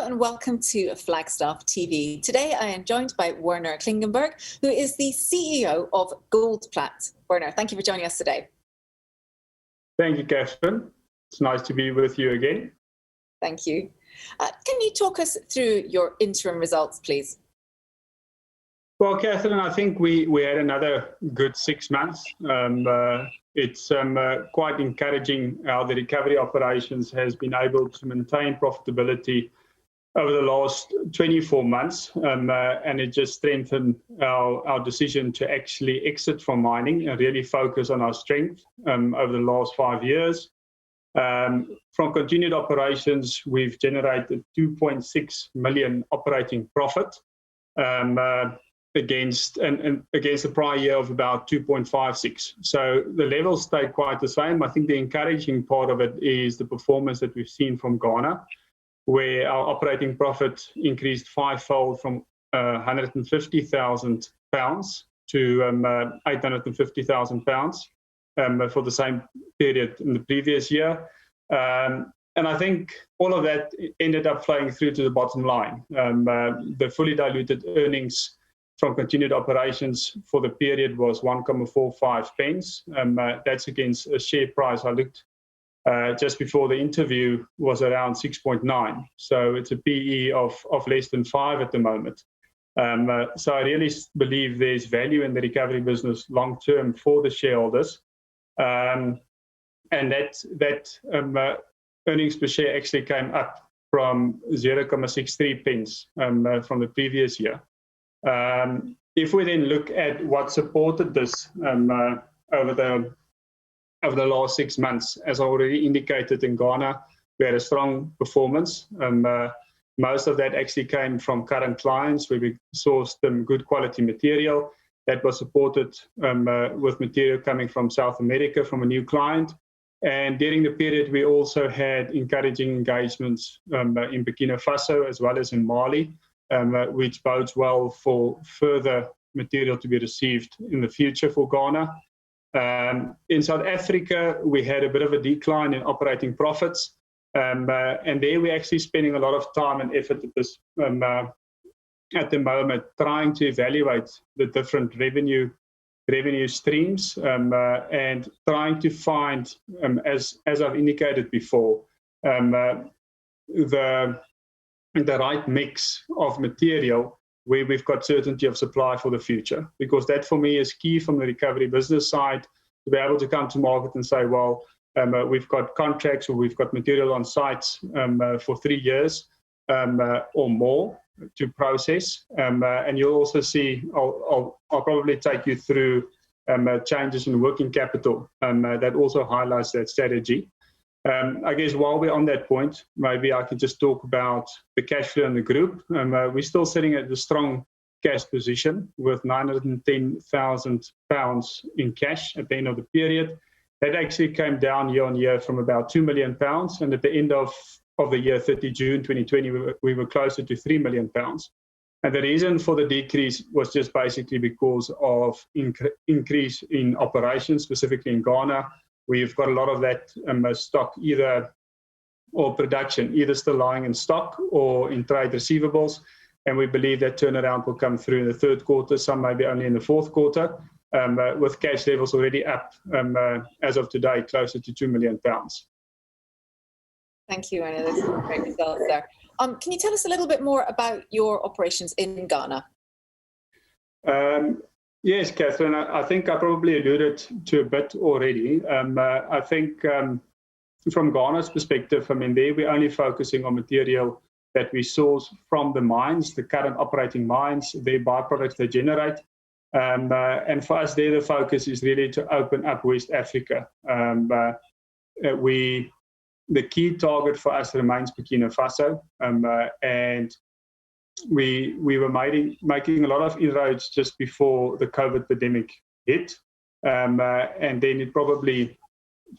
Hello and welcome to Flagstaff TV. Today I am joined by Werner Klingenberg, who is the CEO of Goldplat. Werner, thank you for joining us today. Thank you, Catherine. It's nice to be with you again. Thank you. Can you talk us through your interim results, please? Well, Catherine, I think we had another good 6 months. It's quite encouraging how the recovery operations has been able to maintain profitability over the last 24 months, and it just strengthened our decision to actually exit from mining and really focus on our strength over the last 5 years. From continued operations, we've generated 2.6 million operating profit against the prior year of about 2.56. So the levels stay quite the same. I think the encouraging part of it is the performance that we've seen from Ghana, where our operating profit increased fivefold from 150,000 pounds to 850,000 pounds for the same period in the previous year. And I think all of that ended up flowing through to the bottom line. The fully diluted earnings from continued operations for the period was 1.45 pence. That's against a share price I looked just before the interview was around 6.9. So it's a PE of less than 5 at the moment. So I really believe there's value in the recovery business long term for the shareholders. And that earnings per share actually came up from 0.63 pence from the previous year. If we then look at what supported this over the last 6 months, as I already indicated, in Ghana, we had a strong performance. Most of that actually came from current clients where we sourced them good quality material that was supported with material coming from South America from a new client. And during the period, we also had encouraging engagements in Burkina Faso as well as in Mali, which bodes well for further material to be received in the future for Ghana. In South Africa, we had a bit of a decline in operating profits. And there we're actually spending a lot of time and effort at the moment trying to evaluate the different revenue streams and trying to find, as I've indicated before, the right mix of material where we've got certainty of supply for the future. Because that for me is key from the recovery business side, to be able to come to market and say, well, we've got contracts or we've got material on sites for 3 years or more to process. And you'll also see, I'll probably take you through changes in working capital that also highlights that strategy. I guess while we're on that point, maybe I can just talk about the cash flow in the group. We're still sitting at a strong cash position with 910,000 pounds in cash at the end of the period. That actually came down year on year from about 2 million pounds. And at the end of the year, 30 June 2020, we were closer to 3 million pounds. And the reason for the decrease was just basically because of increase in operations, specifically in Ghana. We've got a lot of that stock or production, either still lying in stock or in trade receivables. And we believe that turnaround will come through in the third quarter, some maybe only in the fourth quarter, with cash levels already up as of today, closer to 2 million pounds. Thank you, Werner. Those are great results there. Can you tell us a little bit more about your operations in Ghana? Yes, Catherine, I think I probably alluded to a bit already. I think from Ghana's perspective, there we're only focusing on material that we source from the mines, the current operating mines, their byproducts they generate. And for us there, the focus is really to open up West Africa. The key target for us remains Burkina Faso, and we were making a lot of inroads just before the COVID pandemic hit, and then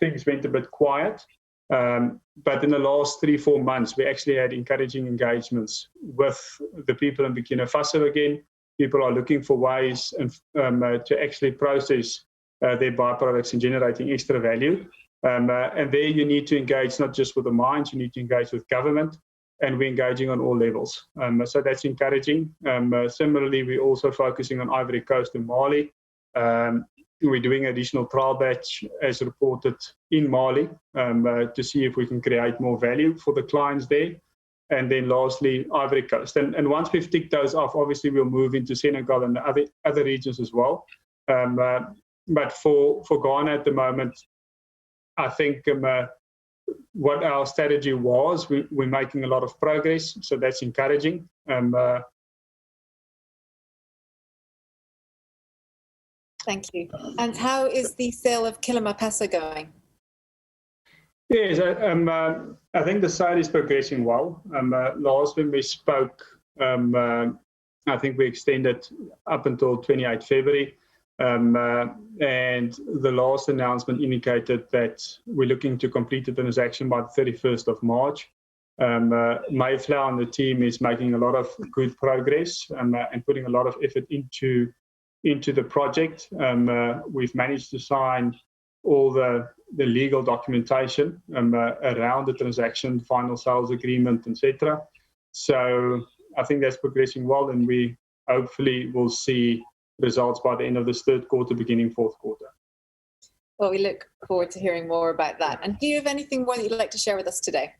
things went a bit quiet. But in the last 3-4 months, we actually had encouraging engagements with the people in Burkina Faso again. People are looking for ways to actually process their byproducts and generating extra value. And there you need to engage not just with the mines, you need to engage with government. and we're engaging on all levels. So that's encouraging. Similarly, we're also focusing on Ivory Coast and Mali. We're doing additional trial batch as reported in Mali to see if we can create more value for the clients there. And then lastly, Ivory Coast. And once we've ticked those off, obviously we'll move into Senegal and other regions as well. But for Ghana at the moment, I think what our strategy was, we're making a lot of progress, so that's encouraging. Thank you. And how is the sale of Kilimanjaro going? Yes, I think the sale is progressing well. Last when we spoke, I think we extended up until 28 February. And the last announcement indicated that we're looking to complete the transaction by the 31st of March. Mayflower and the team is making a lot of good progress and putting a lot of effort into the project. We've managed to sign all the legal documentation around the transaction, final sales agreement, etc. So I think that's progressing well, and we hopefully will see results by the end of this third quarter, beginning fourth quarter. Well, we look forward to hearing more about that. And do you have anything more that you'd like to share with us today?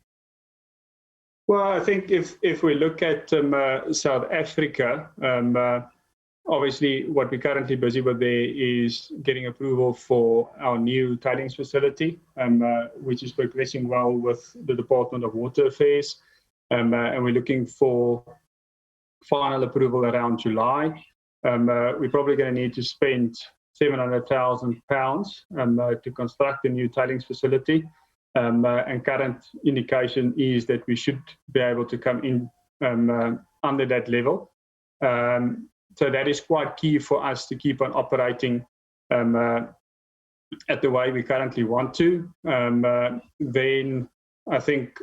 Well, I think if we look at South Africa, obviously what we're currently busy with there is getting approval for our new tailings facility, which is progressing well with the Department of Water Affairs. And we're looking for final approval around July. We're probably going to need to spend £700,000 to construct a new tailings facility. And current indication is that we should be able to come in under that level. So that is quite key for us to keep on operating at the way we currently want to. Then I think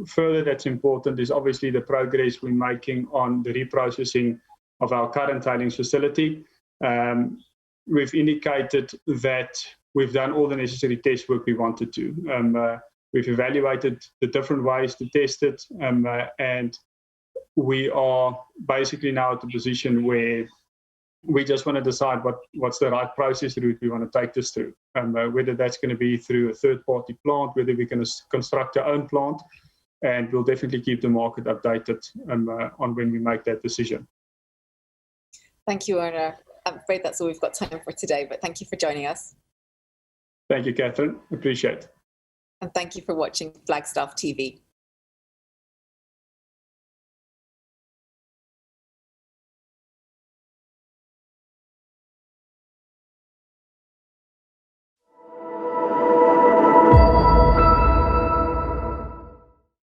further that's important is obviously the progress we're making on the reprocessing of our current tailings facility. We've indicated that we've done all the necessary test work we wanted to. We've evaluated the different ways to test it, and we are basically now at the position where we just want to decide what's the right process route we want to take this through, whether that's going to be through a third-party plant, whether we're going to construct our own plant, and we'll definitely keep the market updated on when we make that decision. Thank you, Werner. I'm afraid that's all we've got time for today, but thank you for joining us. Thank you, Catherine. Appreciate it. And thank you for watching Flagstaff TV.